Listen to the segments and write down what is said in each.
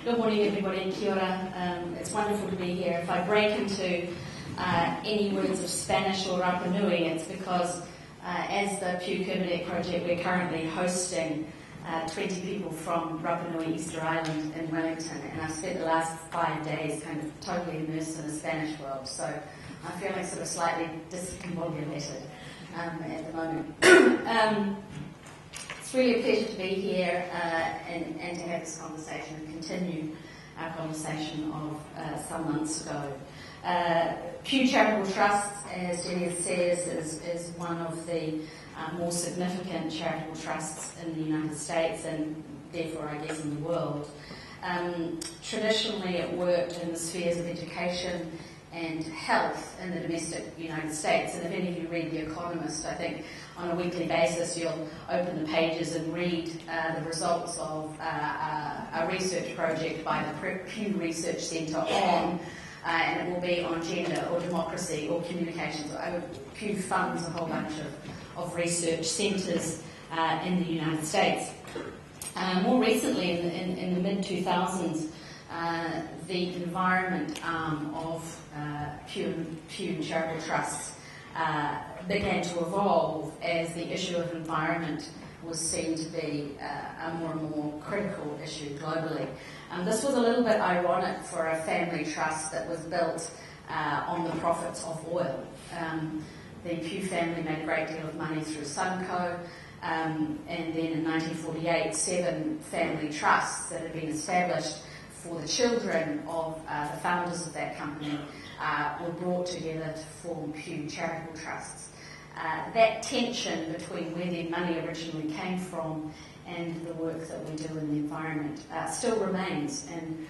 Good morning, everybody. Kia ora. It's wonderful to be here. If I break into any words of Spanish or Rapa Nui, it's because as the Pew Kermadecs project, we're currently hosting 20 people from Rapa Nui, Easter Island in Wellington, and I've spent the last 5 days kind of totally immersed in the Spanish world, so I'm feeling sort of slightly discombobulated at the moment. It's really a pleasure to be here and to have this conversation and continue our conversation of some months ago. Pew Charitable Trust, as Jenny says, is one of the more significant charitable trusts in the United States and therefore, I guess, in the world. Traditionally, it worked in the spheres of education and health in the domestic United States. And if any of you read The Economist, I think on a weekly basis you'll open the pages and read the results of a research project by the Pew Research Centre on, and it will be on gender or democracy or communications. Pew funds a whole bunch of research centres in the United States. More recently, in the mid-2000s, the environment arm of Pew Charitable Trusts began to evolve as the issue of environment was seen to be a more and more critical issue globally. This was a little bit ironic for a family trust that was built on the profits of oil. The Pew family made a great deal of money through Sunco, and then in 1948, 7 family trusts that had been established for the children of the founders of that company were brought together to form Pew Charitable Trusts. That tension between where their money originally came from and the work that we do in the environment still remains. And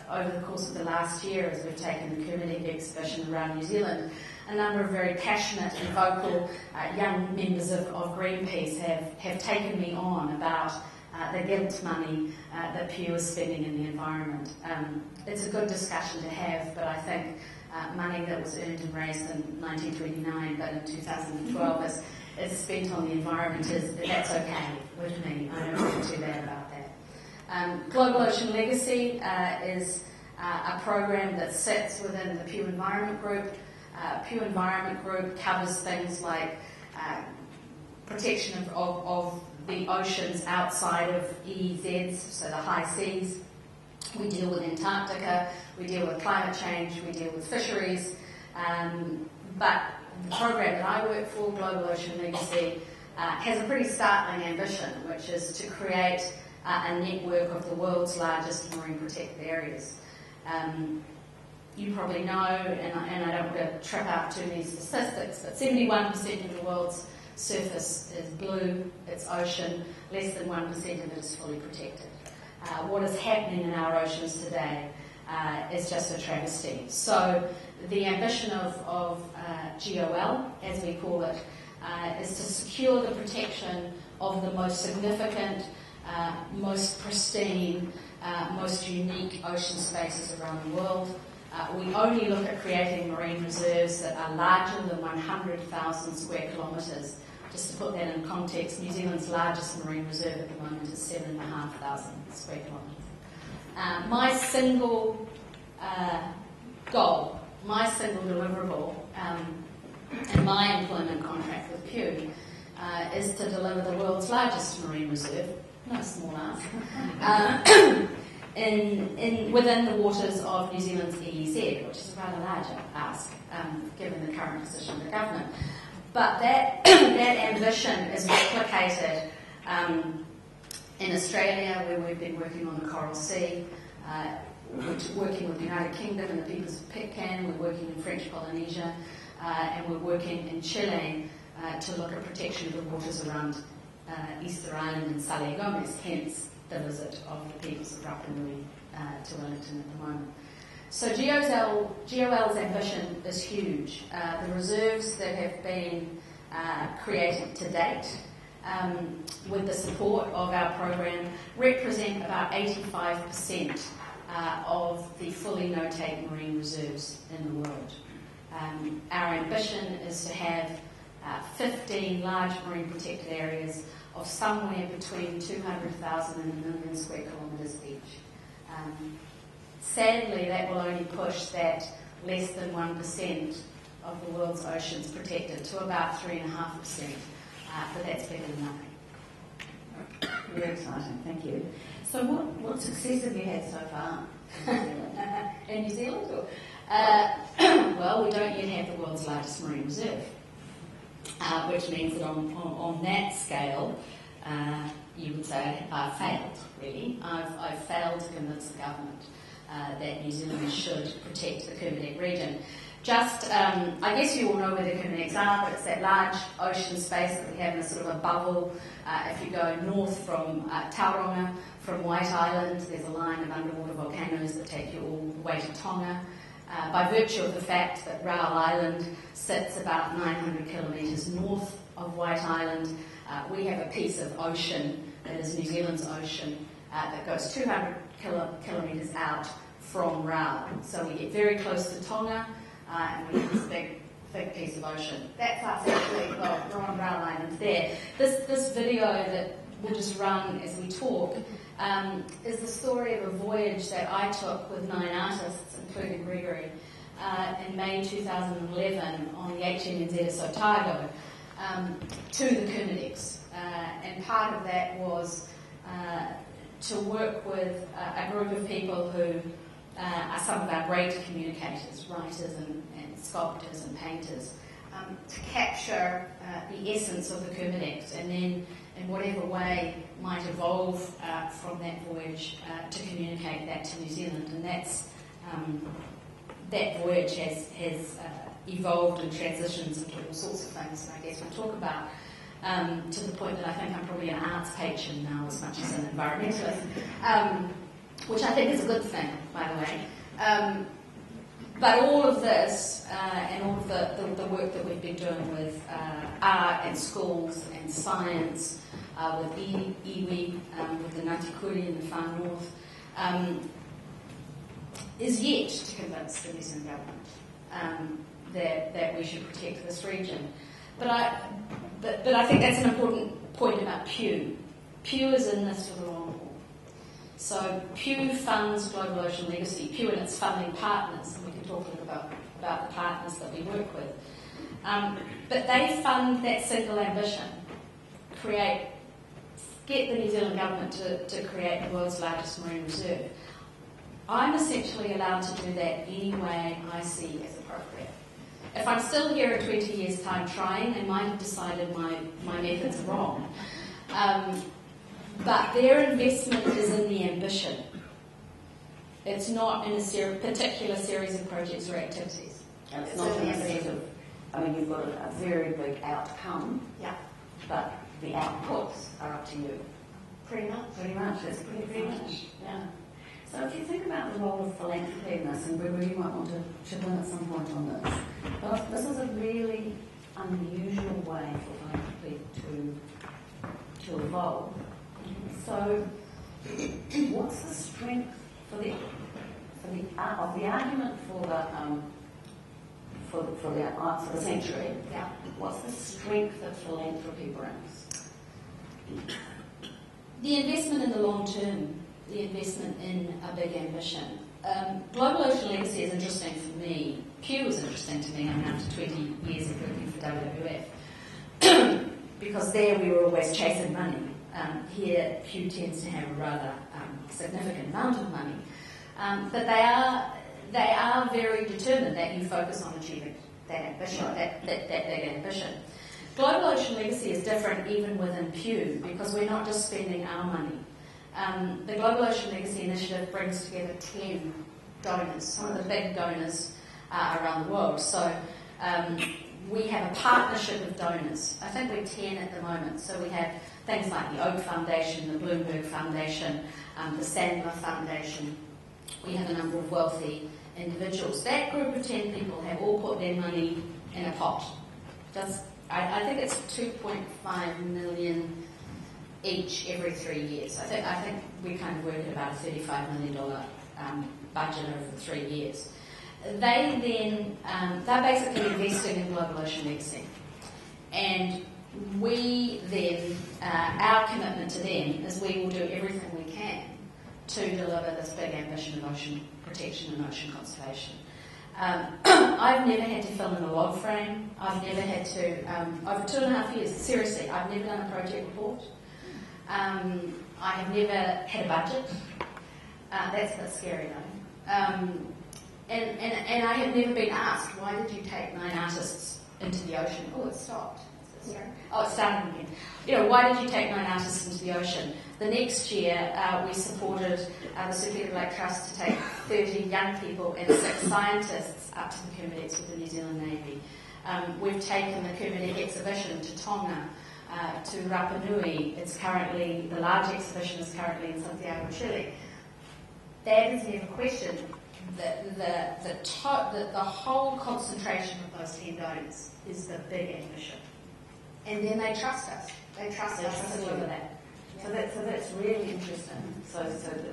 over the course of the last year, as we've taken the Kermadecs exhibition around New Zealand, a number of very passionate and vocal young members of Greenpeace have taken me on about the guilt money that Pew is spending in the environment. It's a good discussion to have, but I think money that was earned and raised in 1929 but in 2012 is spent on the environment, that's okay with me. I don't feel too bad about that. Global Ocean Legacy is a program that sits within the Pew Environment Group. Pew Environment Group covers things like protection of the oceans outside of EEZs, so the high seas. We deal with Antarctica, we deal with climate change, we deal with fisheries. But the program that I work for, Global Ocean Legacy, has a pretty startling ambition, which is to create a network of the world's largest marine protected areas. You probably know, and I don't want to trip out too many statistics, but 71% of the world's surface is blue, it's ocean, less than 1% of it is fully protected. What is happening in our oceans today is just a travesty. So the ambition of GOL, as we call it, is to secure the protection of the most significant, most pristine, most unique ocean spaces around the world. We only look at creating marine reserves that are larger than 100,000 square kilometres. Just to put that in context, New Zealand's largest marine reserve at the moment is 7,500 square kilometres. My single goal, my single deliverable in my employment contract with Pew is to deliver the world's largest marine reserve, no small ask, within the waters of New Zealand's EEZ, which is a rather larger ask, given the current position of the government. But that ambition is replicated in Australia, where we've been working on the Coral Sea, we're working with the United Kingdom and the peoples of Pitcairn, we're working in French Polynesia, and we're working in Chile to look at protection of the waters around Easter Island and Salia Gomez, hence the visit of the peoples of Rapa Nui to Wellington at the moment. So GOL's ambition is huge. The reserves that have been created to date with the support of our program represent about 85% of the fully no-take marine reserves in the world. Our ambition is to have 15 large marine protected areas of somewhere between 200,000 and 1 million square kilometres each. Sadly, that will only push that less than 1% of the world's oceans protected to about 3.5%, but that's better than nothing. Very exciting, thank you. So what success have you had so far in New Zealand? Well, we don't yet have the world's largest marine reserve, which means that on that scale, you would say I've failed, really. I've failed to convince the government that New Zealand should protect the Kermadec region. Just, I guess you all know where the Kermadecs are, but it's that large ocean space that we have in a sort of a bubble. If you go north from Tauranga, from White Island, there's a line of underwater volcanoes that take you all the way to Tonga. By virtue of the fact that Raoul Island sits about 900 kilometres north of White Island, we have a piece of ocean that is New Zealand's ocean that goes 200 kilometres out from Raoul. So we get very close to Tonga, and we have this big piece of ocean. That's us actually, well, we're on Raoul Island there. This video that we'll just run as we talk is the story of a voyage that I took with 9 artists, including Gregory, in May 2011 on the HMNZ Otago to the Kermadecs. And part of that was to work with a group of people who are some of our great communicators, writers and sculptors and painters, to capture the essence of the Kermadecs, and then in whatever way might evolve from that voyage to communicate that to New Zealand. And that's that voyage has evolved and transitions into all sorts of things, and I guess we'll talk about to the point that I think I'm probably an arts patron now as much as an environmentalist, which I think is a good thing, by the way. But all of this and all of the work that we've been doing with art and schools and science, with iwi, with the Ngāti Kuri in the far north, is yet to convince the New Zealand government that we should protect this region. But I think that's an important point about Pew. Pew is in this for the long haul. So Pew funds Global Ocean Legacy, Pew and its funding partners, and we can talk a little about the partners that we work with. But they fund that single ambition, get the New Zealand government to create the world's largest marine reserve. I'm essentially allowed to do that any way I see as appropriate. If I'm still here in 20 years' time trying, they might have decided my methods are wrong. But their investment is in the ambition. It's not in a particular series of projects or activities. And it's not in a set of, I mean, you've got a very big outcome, but the outputs are up to you. Pretty much. It's pretty much. Yeah. So if you think about the role of philanthropy in this, and Gregory, you might want to chip in at some point on this, but this is a really unusual way for philanthropy to evolve. So, what's the strength of the argument for the arts of the century? Yeah. What's the strength that philanthropy brings? The investment in the long term, the investment in a big ambition. Global Ocean Legacy is interesting for me. Pew is interesting to me. I'm after 20 years of working for WWF. Because there we were always chasing money. Here, Pew tends to have a rather significant amount of money. But they are very determined that you focus on achieving that ambition, that big ambition. Global Ocean Legacy is different even within Pew, because we're not just spending our money. The Global Ocean Legacy Initiative brings together 10 donors, some of the big donors around the world. So we have a partnership of donors. I think we're 10 at the moment. So we have things like the Oak Foundation, the Bloomberg Foundation, the Sandler Foundation. We have a number of wealthy individuals. That group of 10 people have all put their money in a pot. I think it's 2.5 million each every 3 years. I think we kind of work at about a $35 million budget over 3 years. They then, they're basically investing in Global Ocean Legacy. And we then, our commitment to them is we will do everything we can to deliver this big ambition of ocean protection and ocean conservation. I've never had to fill in a log frame. I've never had to, over 2.5 years, seriously, I've never done a project report. I have never had a budget. That's a bit scary though. And I have never been asked, why did you take 9 artists into the ocean? Oh, it stopped. Oh, it started again. You know, why did you take 9 artists into the ocean? The next year, we supported the Circular Lake Trust to take 30 young people and 6 scientists up to the Kermadecs with the New Zealand Navy. We've taken the Kermadec exhibition to Tonga, to Rapa Nui. It's currently, the large exhibition is currently in Santiago, Chile. That is never questioned. The whole concentration of those 10 donors is the big ambition. And then they trust us. They trust us to deliver that. So that's really interesting. So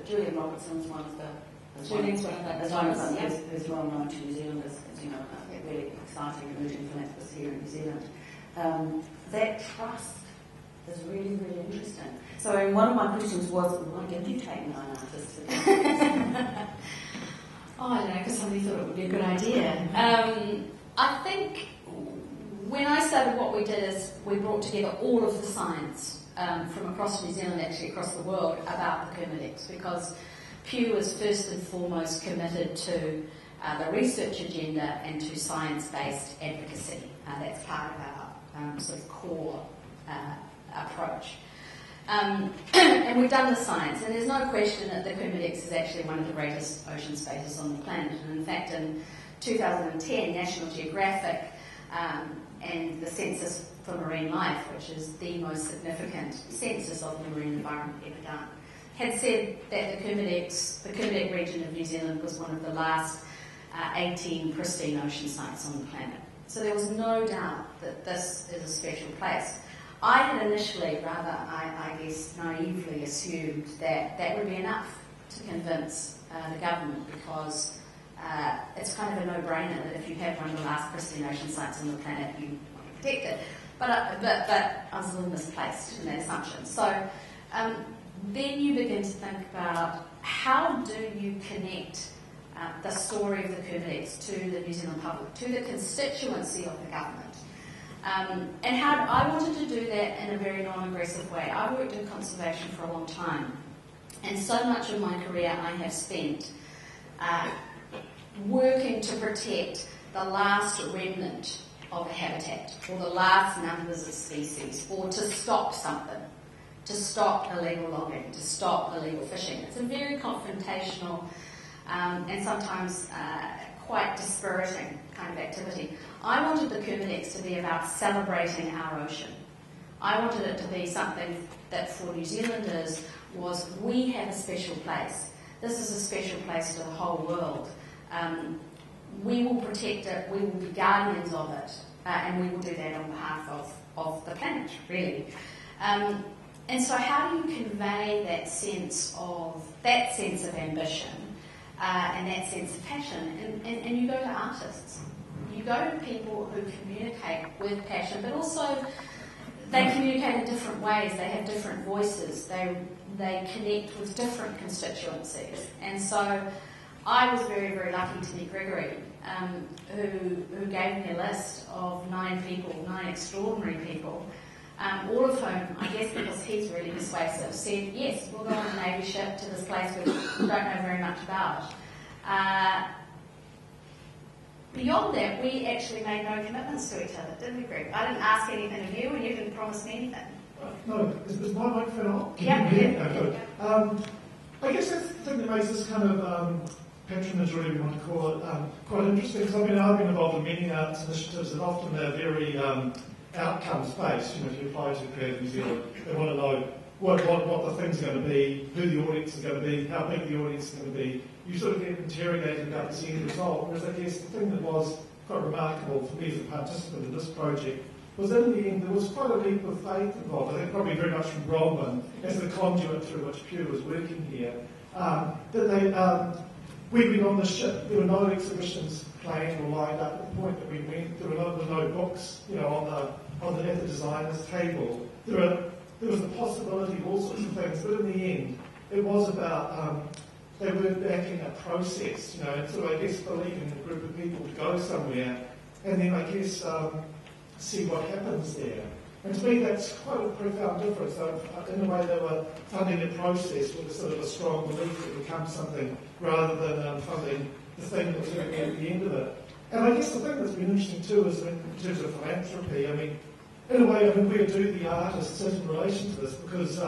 Julian Robertson's one of the who's well known to New Zealanders as, you know, a really exciting emerging philanthropist here in New Zealand. That trust is really, really interesting. So one of my questions was, why did you take 9 artists? Oh, I don't know, because somebody thought it would be a good idea. I think when I started, what we did is we brought together all of the science from across New Zealand, actually across the world, about the Kermadecs, because Pew is first and foremost committed to the research agenda and to science-based advocacy. That's part of our sort of core approach. And we've done the science, and there's no question that the Kermadecs is actually one of the greatest ocean spaces on the planet. And in fact, in 2010, National Geographic and the Census for Marine Life, which is the most significant census of the marine environment ever done, had said that the Kermadec region of New Zealand was one of the last 18 pristine ocean sites on the planet. So there was no doubt that this is a special place. I had initially, rather, I guess, naively assumed that that would be enough to convince the government, because it's kind of a no-brainer that if you have one of the last pristine ocean sites on the planet, you want to protect it. But I was a little misplaced in that assumption. So then you begin to think about, how do you connect the story of the Kermadecs to the New Zealand public, to the constituency of the government? And how I wanted to do that in a very non-aggressive way. I've worked in conservation for a long time, and so much of my career I have spent working to protect the last remnant of a habitat, or the last numbers of species, or to stop something, to stop illegal logging, to stop illegal fishing. It's a very confrontational and sometimes quite dispiriting kind of activity. I wanted the Kermadecs to be about celebrating our ocean. I wanted it to be something that for New Zealanders was, we have a special place. This is a special place to the whole world. We will protect it, we will be guardians of it, and we will do that on behalf of the planet, really. And so how do you convey that sense of ambition and that sense of passion? And you go to artists. You go to people who communicate with passion, but also they communicate in different ways. They have different voices. They connect with different constituencies. And so I was very, very lucky to meet Gregory, who gave me a list of 9 people, 9 extraordinary people, all of whom, I guess because he's really persuasive, said, yes, we'll go on a Navy ship to this place which we don't know very much about. Beyond that, we actually made no commitments to each other, didn't we, Greg? I didn't ask anything of you, and you didn't promise me anything. No, is my microphone on? Yeah. Good. I guess that's the thing that makes this kind of patronage, whatever you want to call it, quite interesting, because I've been involved in many arts initiatives, and often they're very outcomes-based. You know, if you apply to Creative New Zealand, they want to know what the thing's going to be, who the audience is going to be, how big the audience is going to be. You sort of get interrogated about the end result, whereas I guess the thing that was quite remarkable for me as a participant in this project was, in the end, there was quite a leap of faith involved. I think probably very much from Bronwen as the conduit through which Pew was working here, we'd been on the ship. There were no exhibitions planned or lined up at the point that we went. There were no books, you know, at the designer's table. There was the possibility of all sorts of things, but in the end, it was about they were backing a process, and sort of, I guess, believing in a group of people to go somewhere, and then I guess see what happens there. And to me, that's quite a profound difference. In a way, they were funding a process with a sort of a strong belief that it would become something, rather than funding the thing that was going to be at the end of it. And I guess the thing that's been interesting too is in terms of philanthropy. I mean, in a way, where do the artists sit in relation to this? Because,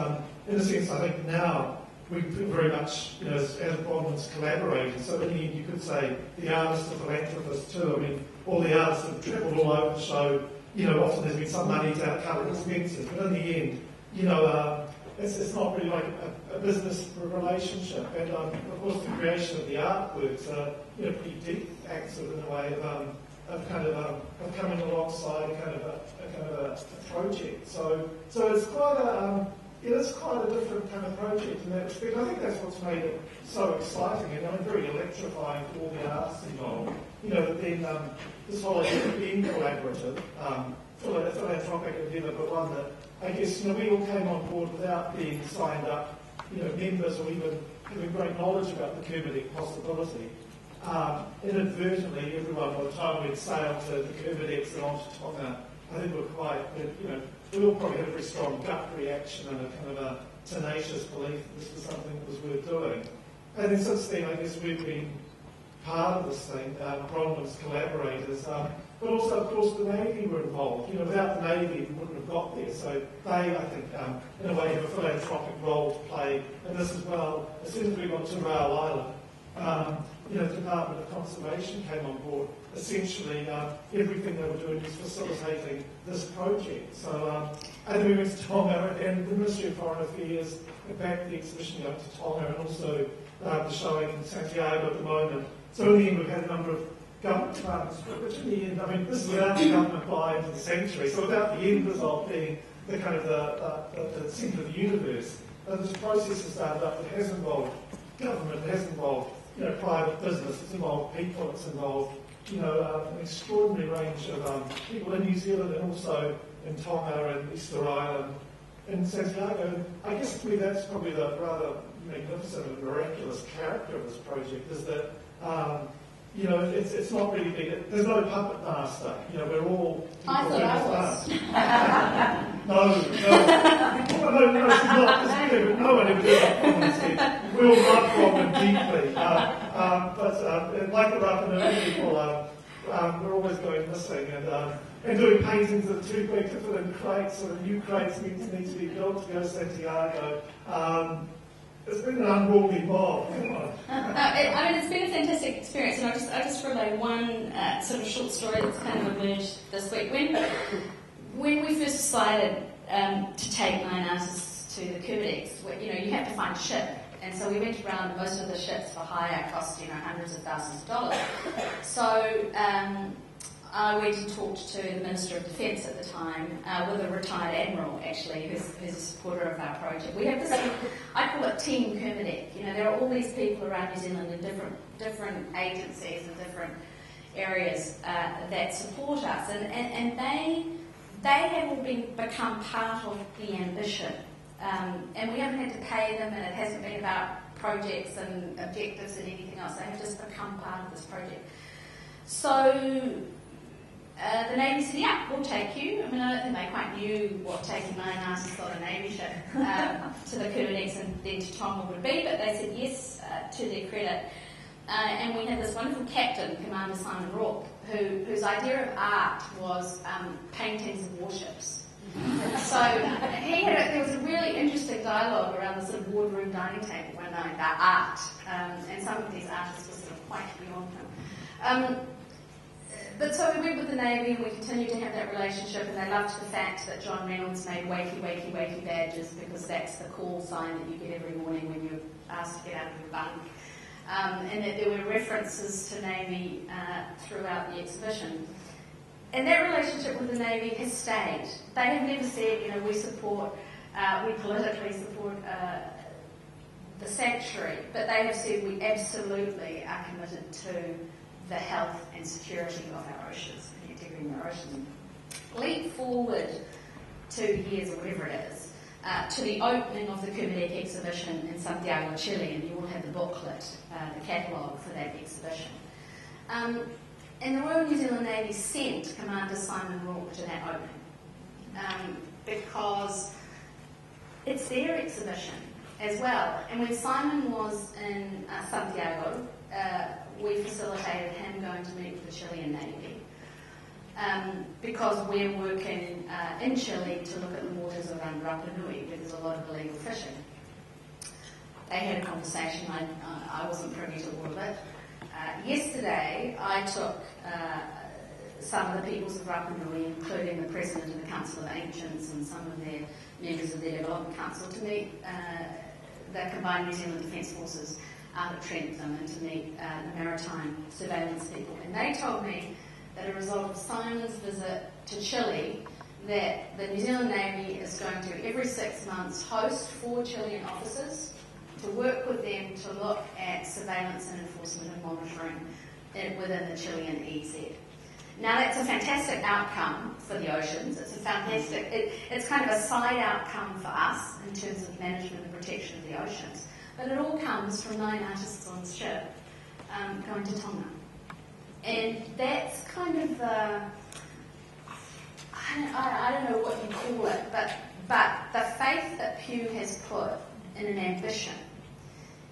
in a sense, I think now we very much, as Bronwen's collaborators. So in the end, you could say the artists are philanthropists too. I mean, all the artists have travelled all over the show. Often there's been some money to cover expenses, but in the end, it's not really like a business relationship. And of course, the creation of the artworks are pretty deep acts in a way of coming alongside a project. So it's quite a different kind of project in that respect. I think that's what's made it so exciting and very electrifying for all the artists involved. That then this whole idea of being collaborative, philanthropic endeavour, but one that I guess we all came on board without being signed up, members or even having great knowledge about the Kermadec possibility. Inadvertently, everyone by the time we'd sailed to the Kermadecs and on to Tonga, I think we all probably had a very strong gut reaction and a kind of a tenacious belief that this was something that was worth doing. And then since then, I guess we've been part of this thing, Bronwen's collaborators, but also, of course, the Navy were involved. Without the Navy, we wouldn't have got there. So they, I think, in a way, have a philanthropic role to play in this as well. As soon as we got to Raoul Island, the Department of Conservation came on board. Essentially, everything they were doing was facilitating this project. So, and then we went to Tonga, and the Ministry of Foreign Affairs backed the exhibition going to Tonga, and also the showing in Santiago at the moment. So in the end, we've had a number of government departments, which in the end, I mean, this is without the government buy into the sanctuary. So without the end result being the kind of the centre of the universe, this process has started up that has involved government, it has involved private business, it's involved people, it's involved an extraordinary range of people in New Zealand and also in Tonga and Easter Island and Santiago. And I guess to me that's probably the rather magnificent and miraculous character of this project is that it's not really big. There's no puppet master. We're all. I thought I was. No one ever did that. We all love Bronwen deeply, but like the Rapa Nui people, we're always going missing and doing paintings that are too big to fit in crates, so the new crates need to be built to go to Santiago. It's been an unruly mob. It's been a fantastic experience, and I just relay one sort of short story that's kind of emerged this week. When we first decided to take 9 artists to the Kermadecs, you have to find a ship, and so we went around. Most of the ships for hire cost hundreds of thousands of dollars. So I went and talked to the Minister of Defence at the time, with a retired admiral, actually, who's a supporter of our project. We have this, I call it Team Kermadec. There are all these people around New Zealand in different agencies and different areas that support us, and they have all become part of the ambition. And we haven't had to pay them, and it hasn't been about projects and objectives and anything else. They have just become part of this project. So the Navy said, yeah, we'll take you. I mean, I don't think they quite knew what taking 9 artists on a Navy ship to the Kermadecs and then to Tonga would be, but they said yes to their credit. And we had this wonderful captain, Commander Simon Rourke, whose idea of art was paintings of warships. So there was a really interesting dialogue around the sort of wardroom dining table one night about art, and some of these artists were sort of quite beyond him. But so we went with the Navy and we continued to have that relationship, and they loved the fact that John Reynolds made wakey, wakey, wakey badges, because that's the call sign that you get every morning when you're asked to get out of your bunk. And that there were references to Navy throughout the exhibition. And that relationship with the Navy has stayed. They have never said, we politically support the sanctuary, but they have said we absolutely are committed to the health and security of our oceans, the integrity of our oceans. Leap forward 2 years or whatever it is, to the opening of the Kermadecs exhibition in Santiago, Chile, and you will have the booklet, the catalogue for that exhibition. And the Royal New Zealand Navy sent Commander Simon Rourke to that opening because it's their exhibition as well. And when Simon was in Santiago, we facilitated him going to meet with the Chilean Navy because we're working in Chile to look at the waters around Rapa Nui, where there's a lot of illegal fishing. They had a conversation. I wasn't privy to all of it. Yesterday, I took some of the peoples of Rapa Nui, including the President of the Council of Ancients and some of their members of their Development Council, to meet the Combined New Zealand Defence Forces out at Trentham and to meet the maritime surveillance people. And they told me that as a result of Simon's visit to Chile, that the New Zealand Navy is going to, every 6 months, host 4 Chilean officers to work with them to look at surveillance and enforcement and monitoring within the Chilean EZ. Now that's a fantastic outcome for the oceans. It's a fantastic, it's kind of a side outcome for us in terms of management and protection of the oceans. But it all comes from 9 artists on the ship going to Tonga. And that's kind of the, I don't know what you call it, but the faith that Pew has put in an ambition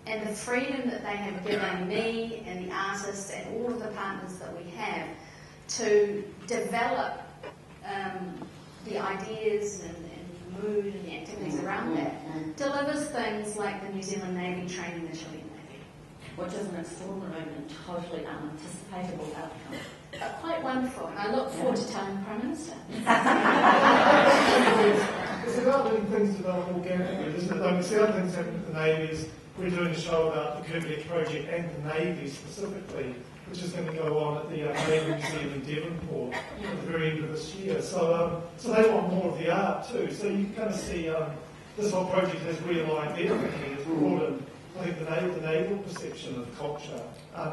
and the freedom that they have given me and the artists and all of the partners that we have to develop the ideas and the mood and the activities around that delivers things like the New Zealand Navy training the Chilean Navy. Which is an extraordinary and totally unanticipatable outcome. But quite wonderful, and I look forward to telling the Prime Minister. It's about doing things develop organically, isn't it? Like, we see other things happening at the Navies. We're doing a show about the Kermadecs project and the Navy specifically, which is going to go on at the Navy Museum in Devonport at the very end of this year. So they want more of the art too. So you can kind of see this whole project has real identity. It's broadened, I think, the naval perception of culture.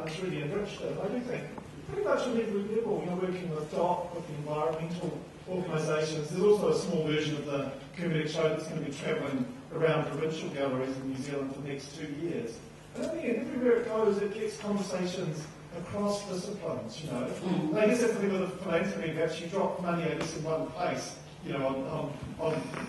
It's really enriched it. I do think pretty much on every level, working with DOC, with the environmental organisations. There's also a small version of the Kermadecs show that's going to be travelling around provincial galleries in New Zealand for the next 2 years. And in the end, everywhere it goes, it gets conversations across disciplines, And I guess that's the thing with the philanthropy, perhaps you drop money, I guess, in one place, on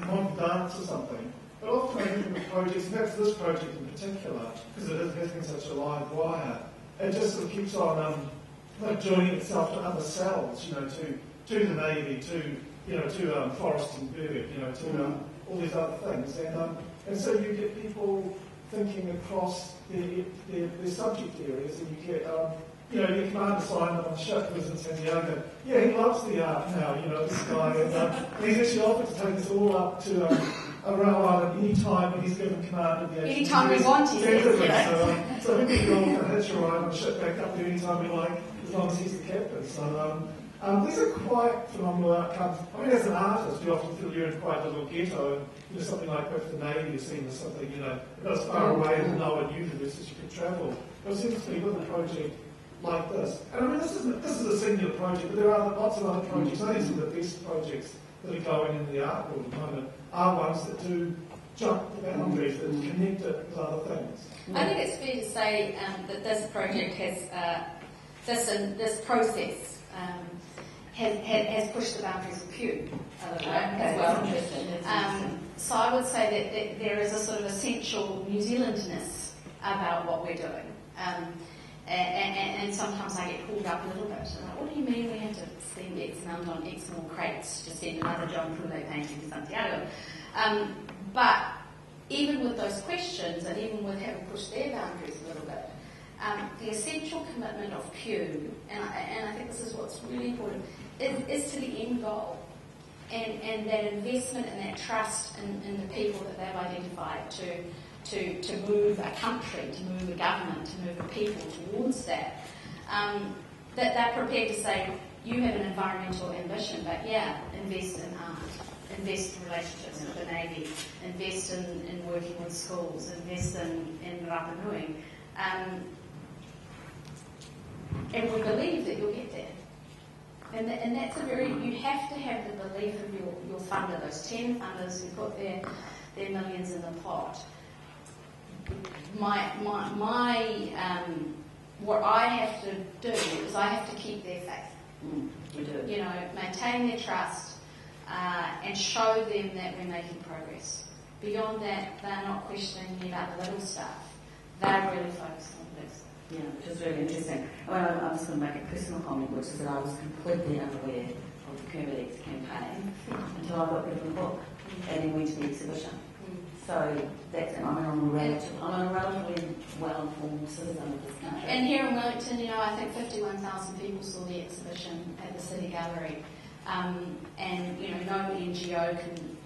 modern dance or something. But often I think with projects, and perhaps this project in particular, because it has been such a live wire, it just sort of keeps on joining itself to other cells, to the Navy, to Forest and Bird, to all these other things. And so you get people thinking across their subject areas, and you get, your Commander Simon on the ship who was in Santiago, he loves the art now, this guy, and he's actually offered to take us all up to a rail island any time when he's given command of the ocean. Any time we want, he says. So we can all kind of hitch a ride on the ship back up there any time we like, as long as he's the captain. So these are quite phenomenal outcomes. I mean, as an artist, you often feel you're in quite a little ghetto, and something like with the Navy, you're seen as something, about as far away in the known universe as you could travel. But it seems to me with a project like this, and I mean, this is a singular project, but there are lots of other projects. I think some of the best projects that are going in the art world at the moment are ones that do jump the boundaries, that connect it with other things. I think it's fair to say that this project has, this process has pushed the boundaries of Pew a little bit as well. So I would say that there is a sort of essential New Zealandness about what we're doing. And sometimes I get pulled up a little bit. I'm like, what do you mean we have to spend X amount on X more crates to send another John Poulet painting to Santiago? But even with those questions, and even with having pushed their boundaries a little bit, the essential commitment of Pew, and I think this is what's really important, is to the end goal. And that investment and that trust in the people that they've identified to move a country, to move a government, to move a people towards that, that they're prepared to say, you have an environmental ambition, but invest in art, invest in relationships with the Navy, invest in working with schools, invest in Rapa Nui. And we believe that you'll get there. And that's you have to have the belief of your funder, those 10 funders who put their there are millions in the pot. What I have to do is I have to keep their faith. You do. You know, maintain their trust and show them that we're making progress. Beyond that, they're not questioning me about the little stuff. They're really focused on the big stuff. Yeah, which is really interesting. I was going to make a personal comment, which is that I was completely unaware of the Kermadecs campaign until I got given the book and then went to the exhibition. So that's, and I'm a relatively well-informed citizen of this country. And here in Wellington, you know, I think 51,000 people saw the exhibition at the City Gallery. And, you know, no NGO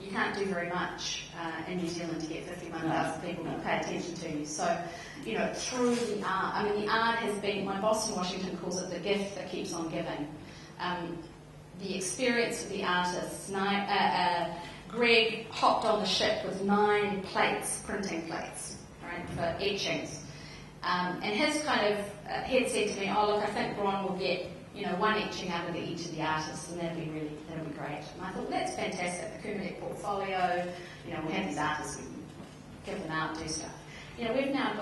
you can't do very much in New Zealand to get 51,000 people to pay attention to you. So, you know, through the art, I mean, the art has been, my boss in Washington calls it the gift that keeps on giving. The experience of the artists, Greg hopped on the ship with 9 plates, printing plates, right, for etchings. And his kind of, he had said to me, oh look, I think Bron will get, you know, 1 etching out of each of the artists, and that'll be great. And I thought, that's fantastic, the Kermadec portfolio, you know, we'll have these artists, we can give them out, do stuff. You know, we've now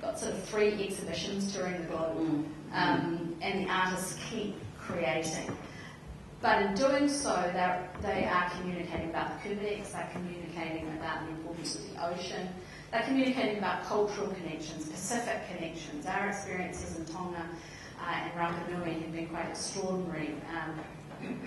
got sort of 3 exhibitions touring the globe, and the artists keep creating. But in doing so, they are communicating about the Kermadecs, they're communicating about the importance of the ocean, they're communicating about cultural connections, Pacific connections. Our experiences in Tonga and Rapa Nui have been quite extraordinary.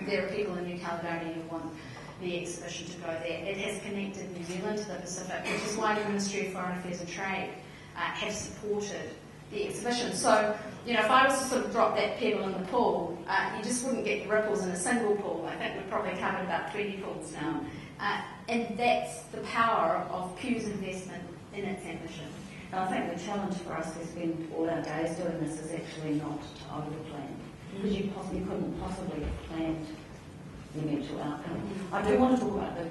There are people in New Caledonia who want the exhibition to go there. It has connected New Zealand to the Pacific, which is why the Ministry of Foreign Affairs and Trade have supported the exhibition. So, you know, if I was to sort of drop that pebble in the pool, you just wouldn't get the ripples in a single pool. I think we've probably covered about 20 pools now. And that's the power of Pew's investment in its ambition. And I think the challenge for us who spend all our days doing this is actually not to overplan. Because you couldn't possibly have planned the eventual outcome. I do want to talk about the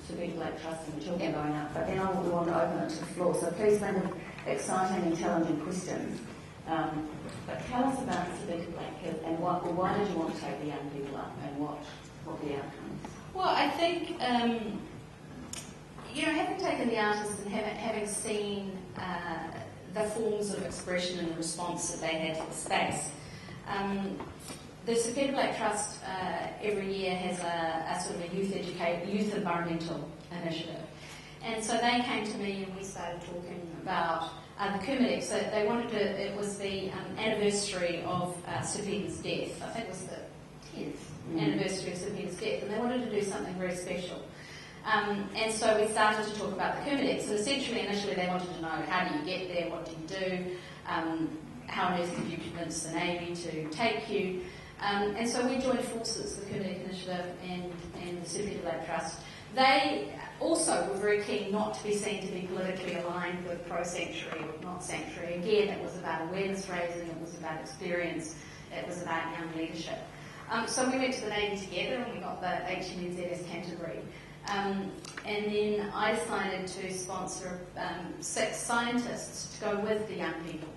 Super Lake Trust and the children going up, but then I want to open it to the floor. So please think of exciting and challenging questions. But tell us about Super Lake and why did you want to take the young people up and what the outcome is? Well, I think, you know, having taken the artists and having seen the forms of expression and response that they had to the space, the Sir Peter Blake Trust every year has a sort of a youth environmental initiative. And so they came to me and we started talking about the Kermadecs. So they wanted to, it was the anniversary of Sir Peter's death. I think it was the 10th anniversary of Sir Peter's death, and they wanted to do something very special. And so we started to talk about the Kermadecs. And essentially, initially, they wanted to know, how do you get there, what do you do, how on earth could you convince the Navy to take you? And so we joined forces, the Kermadec Initiative and the Sir Peter Blake Trust. They also were very keen not to be seen to be politically aligned with pro-sanctuary or not sanctuary. Again, it was about awareness raising, it was about experience, it was about young leadership. So we went to the Navy together and we got the HMNZS Canterbury. And then I decided to sponsor 6 scientists to go with the young people.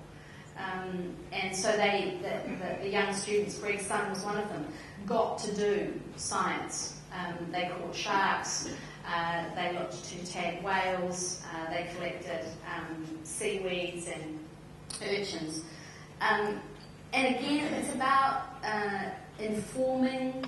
And so the young students, Greg's son was one of them, got to do science. They caught sharks, they looked to tag whales, they collected seaweeds and urchins. And again, it's about informing,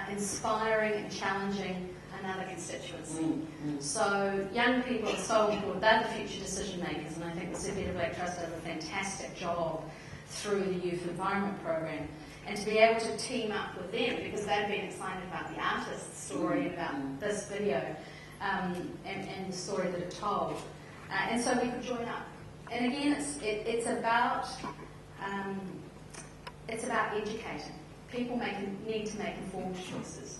inspiring and challenging another constituency. So young people are so important. They're the future decision makers, and I think the Sir Peter Blake Trust does a fantastic job through the Youth Environment Program. And to be able to team up with them, because they've been excited about the artist's story, about this video, and the story that it told. And so we could join up. And again, it's about educating. People need to make informed choices.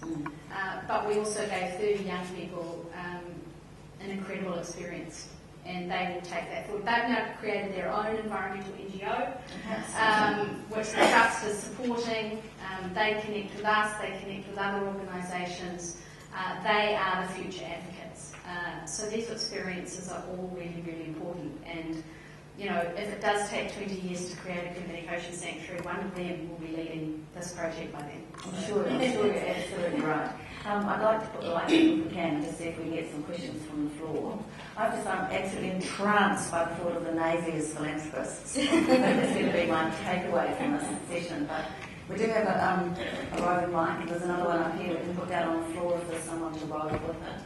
But we also gave 30 young people an incredible experience, and they will take that forward. They've now created their own environmental NGO, which the Trust is supporting. They connect with us, they connect with other organisations. They are the future advocates. So these experiences are all really, really important. And if it does take 20 years to create a Kermadecs sanctuary, one of them will be leading this project by then. I'm sure you're absolutely right. I'd like to put the light on if we can and just see if we can get some questions from the floor. I've just absolutely entranced by the thought of the Navy as philanthropists. That's going to be my takeaway from this session. But we do have a roving mic, and there's another one up here we can put down on the floor if there's someone to rove with it.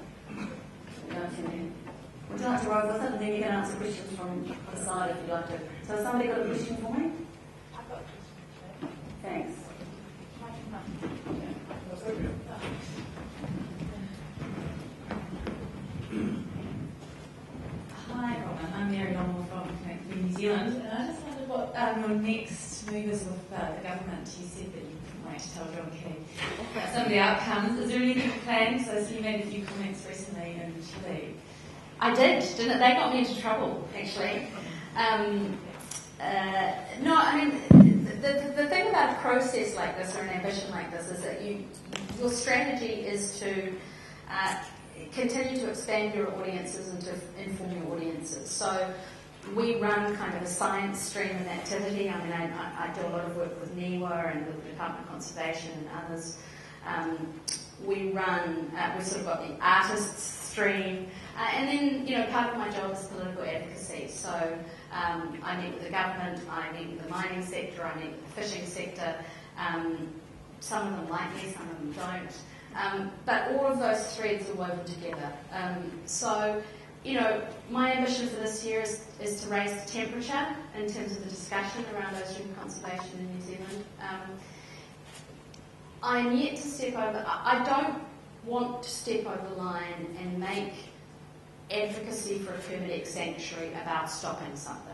Would you like to rove with it, and then you can answer questions from the side if you'd like to. So has somebody got a question for me? I've got a question. Thanks. Hi, Robin. I'm Mary Donald from New Zealand, and I just wondered what your next move is with the government. You said that you couldn't wait to tell John Key some of the outcomes. Is there anything planned? So you made a few comments recently in Chile. I did, didn't it? They got me into trouble, actually. No, I mean, the thing about a process like this or an ambition like this is that your strategy is to continue to expand your audiences and to inform your audiences. So we run kind of a science stream of activity. I mean, I do a lot of work with NIWA and with the Department of Conservation and others. We've sort of got the artists stream. And then, part of my job is political advocacy. So I meet with the government, I meet with the mining sector, I meet with the fishing sector. Some of them like me, some of them don't. But all of those threads are woven together. So, my ambition for this year is to raise the temperature in terms of the discussion around ocean conservation in New Zealand. I'm yet to step over. I don't want to step over the line and make advocacy for a Kermadecs sanctuary about stopping something.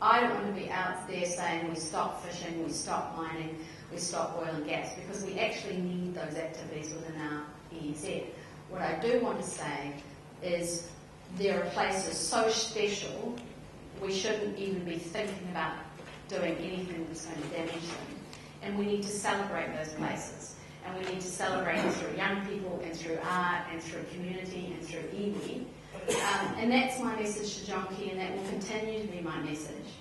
I don't want to be out there saying we stop fishing, we stop mining, we stop oil and gas, because we actually need those activities within our EEZ. What I do want to say is there are places so special we shouldn't even be thinking about doing anything that's going to damage them. And we need to celebrate those places. And we need to celebrate them through young people and through art and through community and through iwi. And that's my message to John Key, and that will continue to be my message.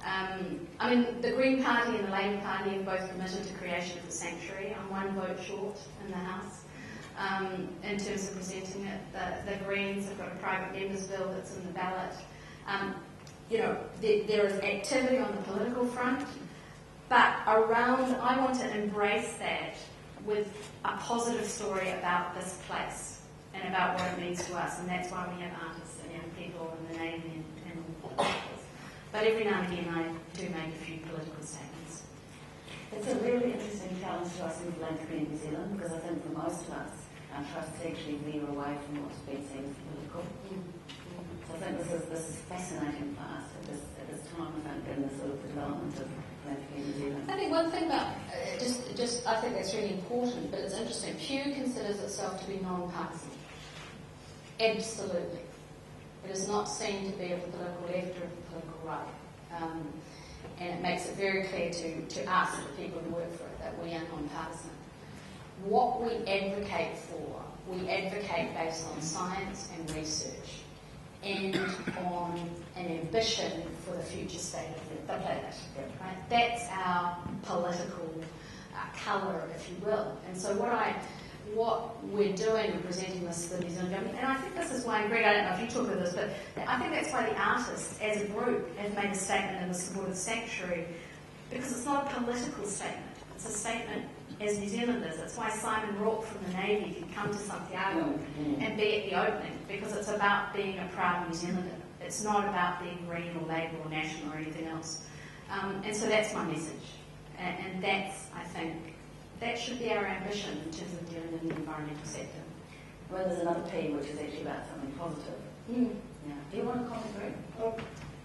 I mean, the Green Party and the Labour Party have both committed to creation of the sanctuary. I'm one vote short in the House in terms of presenting it. The Greens have got a private members bill that's in the ballot. There is activity on the political front, but I want to embrace that with a positive story about this place and about what it means to us, and that's why we have artists and young people and the Navy and politics. But every now and again I do make a few political statements. It's a really interesting challenge to us in philanthropy in New Zealand, because I think for most of us, our trusts actually veer away from what's been seen as political. So I think this is fascinating for us at this time, I think, in the sort of development of philanthropy in New Zealand. I think one thing about I think that's really important, but it's interesting. Pew considers itself to be non-partisan. Absolutely. It is not seen to be of the political left or of the political right. And it makes it very clear to us, the people who work for it, that we are non-partisan. What we advocate for, we advocate based on science and research and on an ambition for the future state of the planet. Right? That's our political colour, if you will. And so what we're doing in presenting this to the New Zealand government, and I think this is why, and Greg, I don't know if you talk about this, but I think that's why the artists as a group have made a statement in the support of the sanctuary, because it's not a political statement. It's a statement as New Zealanders. That's why Simon Rourke from the Navy can come to Santiago and be at the opening, because it's about being a proud New Zealander. It's not about being Green or Labour or National or anything else. And so that's my message. And that's, I think, that should be our ambition in terms of dealing in the environmental sector. Well, there's another P which is actually about something positive. Yeah. Do you want to comment, Greg?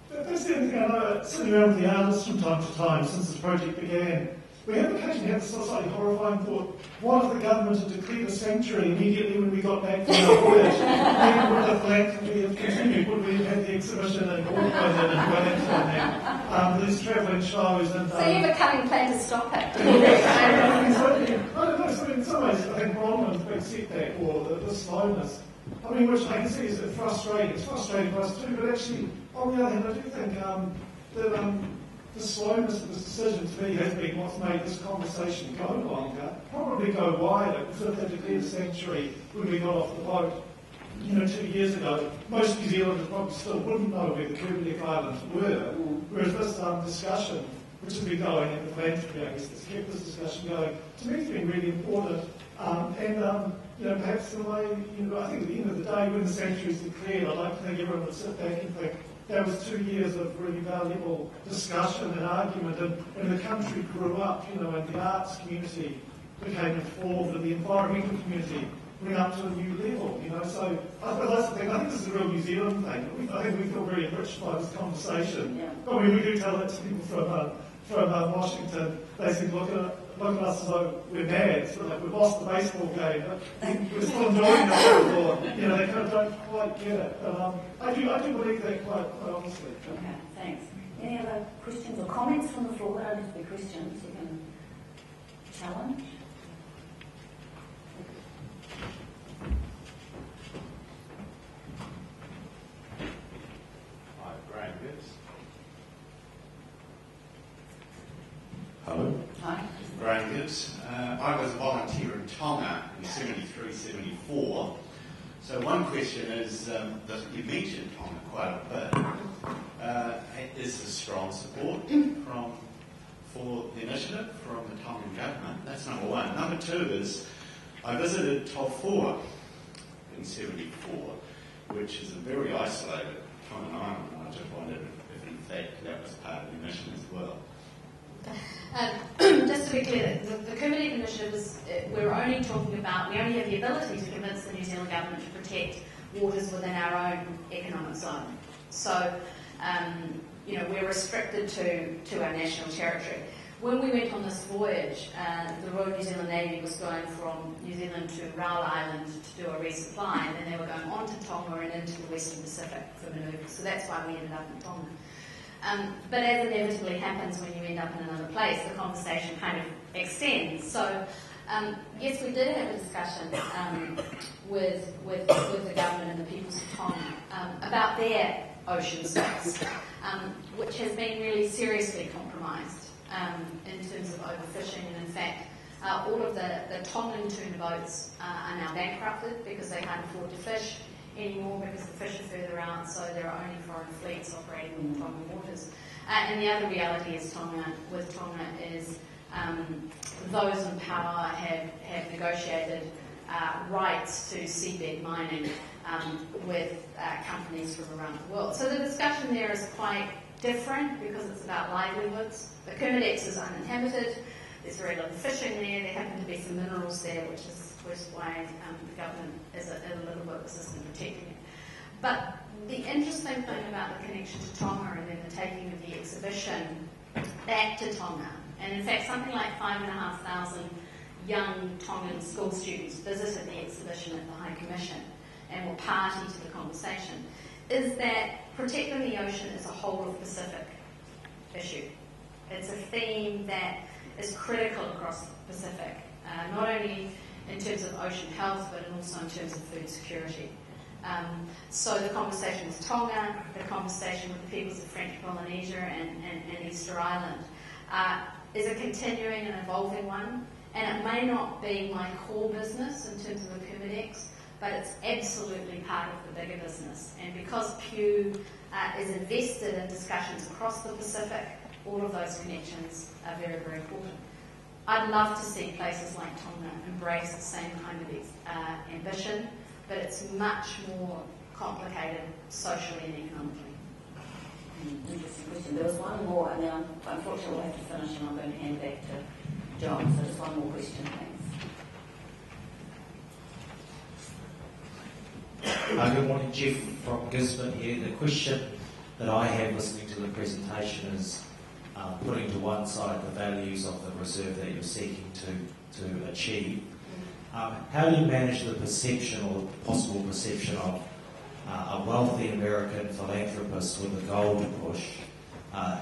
That's the only thing I know, sitting around with the artists from time to time since this project began. We have occasionally had this slightly horrifying thought, what if the government had declared a sanctuary immediately when we got back from our voyage? Then would the philanthropy have continued? Would we have had the exhibition in Auckland and Wellington and these travelling shows? And, so you have a cunning plan to stop it? I don't know, so in some ways I think Bronwen's big setback, or the slowness, I mean, which I can see is frustrating. It's frustrating for us too, but actually, on the other hand, I do think that the slowness of this decision to me has been what's made this conversation go longer, probably go wider, because if they declared sanctuary when we got off the boat, 2 years ago, most New Zealanders probably still wouldn't know where the Kermadecs Islands were, whereas this discussion, which has been going in the philanthropy, I guess, that's kept this discussion going, to me has been really important. Perhaps in a way, I think at the end of the day, when the sanctuary is declared, I'd like to think everyone would sit back and think that was 2 years of really valuable discussion and argument, and the country grew up, and the arts community became informed, and the environmental community went up to a new level, So I suppose that's the thing. I think this is a real New Zealand thing. I think we feel very enriched by this conversation. Yeah. I mean, we do tell that to people from Washington. They seem to look at us as though we're mad, sort of like we've lost the baseball game, but we're still enjoying it, or they kind of don't quite get it. But I do believe that quite honestly. Okay, thanks. Any other questions or comments from the floor? They don't have to be questions. You can challenge. Hello. Hi. Graham Gibbs. I was a volunteer in Tonga in 73, 74. So one question is, that you mentioned Tonga quite a bit. Is there strong support for the initiative from the Tongan government? That's number one. Number two is, I visited Tofua in 74, which is a very isolated Tongan island. I just wondered if in fact that was part of the mission as well. Just to be clear, the Kermadecs initiative is, we only have the ability to convince the New Zealand government to protect waters within our own economic zone. So, we're restricted to our national territory. When we went on this voyage, the Royal New Zealand Navy was going from New Zealand to Raoul Island to do a resupply, and then they were going on to Tonga and into the Western Pacific for manoeuvres. So that's why we ended up in Tonga. But as inevitably happens when you end up in another place, the conversation kind of extends. So, yes, we did have a discussion with the government and the peoples of Tonga about their ocean space, which has been really seriously compromised in terms of overfishing. And in fact, all of the Tongan tuna boats are now bankrupted because they can't afford to fish anymore because the fish are further out, so there are only foreign fleets operating in the Tongan waters. And the other reality is Tonga is those in power have negotiated rights to seabed mining with companies from around the world. So the discussion there is quite different because it's about livelihoods. The Kermadecs is uninhabited. There's very little fishing there. There happen to be some minerals there, which is why the government is a little bit resistant protecting it. But the interesting thing about the connection to Tonga and then the taking of the exhibition back to Tonga, and in fact something like 5,500 young Tongan school students visited the exhibition at the High Commission and were party to the conversation, is that protecting the ocean is a whole of Pacific issue. It's a theme that is critical across the Pacific, not only in terms of ocean health, but also in terms of food security. So the conversation with Tonga, the conversation with the peoples of French Polynesia and Easter Island is a continuing and evolving one. And it may not be my core business in terms of the Kermadecs, but it's absolutely part of the bigger business. And because Pew is invested in discussions across the Pacific, all of those connections are very, very important. I'd love to see places like Tonga embrace the same kind of ambition, but it's much more complicated socially and economically. Interesting question. There was one more, and then unfortunately we'll have to finish, and I'm going to hand back to John. So just one more question, thanks. Good morning, Jeff from Gisborne here. The question that I have listening to the presentation is putting to one side the values of the reserve that you're seeking to achieve. How do you manage the perception or the possible perception of a wealthy American philanthropist with a gold push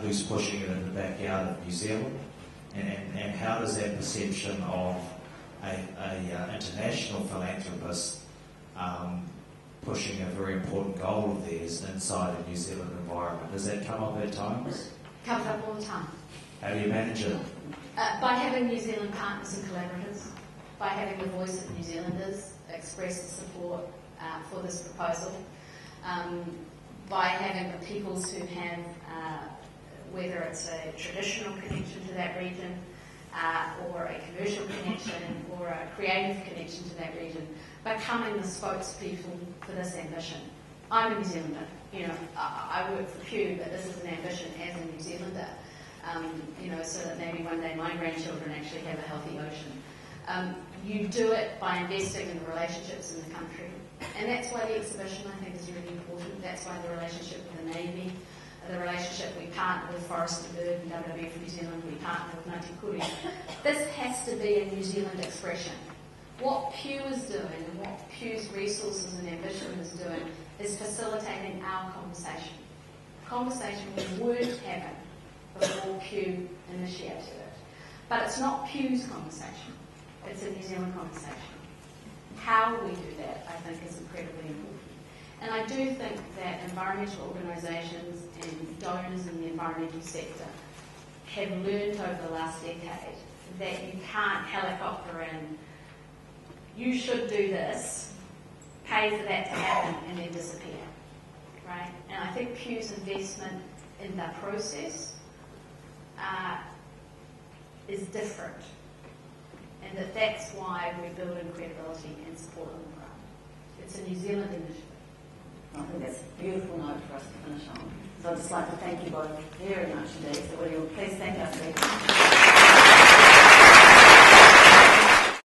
who's pushing it in the backyard of New Zealand? And how does that perception of a international philanthropist pushing a very important goal of theirs inside a New Zealand environment. Does that come up at times? Comes up all the time. How do you manage it? By having New Zealand partners and collaborators, by having the voice of New Zealanders express the support for this proposal, by having the peoples who have, whether it's a traditional connection to that region, or a commercial connection, or a creative connection to that region, becoming the spokespeople for this ambition. I'm a New Zealander. You know, I work for Pew, but this is an ambition as a New Zealander. You know, so that maybe one day my grandchildren actually have a healthy ocean. You do it by investing in the relationships in the country. And that's why the exhibition, I think, is really important. That's why the relationship with the Navy, the relationship we partner with Forest and Bird and WWF New Zealand, we partner with Ngāti Kuri. This has to be a New Zealand expression. What Pew is doing and what Pew's resources and ambition is doing is facilitating our conversation. Conversation we weren't having before Pew initiated it. But it's not Pew's conversation. It's a New Zealand conversation. How we do that, I think, is incredibly important. And I do think that environmental organisations and donors in the environmental sector have learned over the last decade that you can't helicopter in, you should do this, pay for that to happen, and then disappear. Right? And I think Pew's investment in the process is different. And that's why we're building credibility and support on the ground. It's a New Zealand initiative. I think that's a beautiful note for us to finish on. So I'd just like to thank you both very much indeed. So will you please thank us, Steve?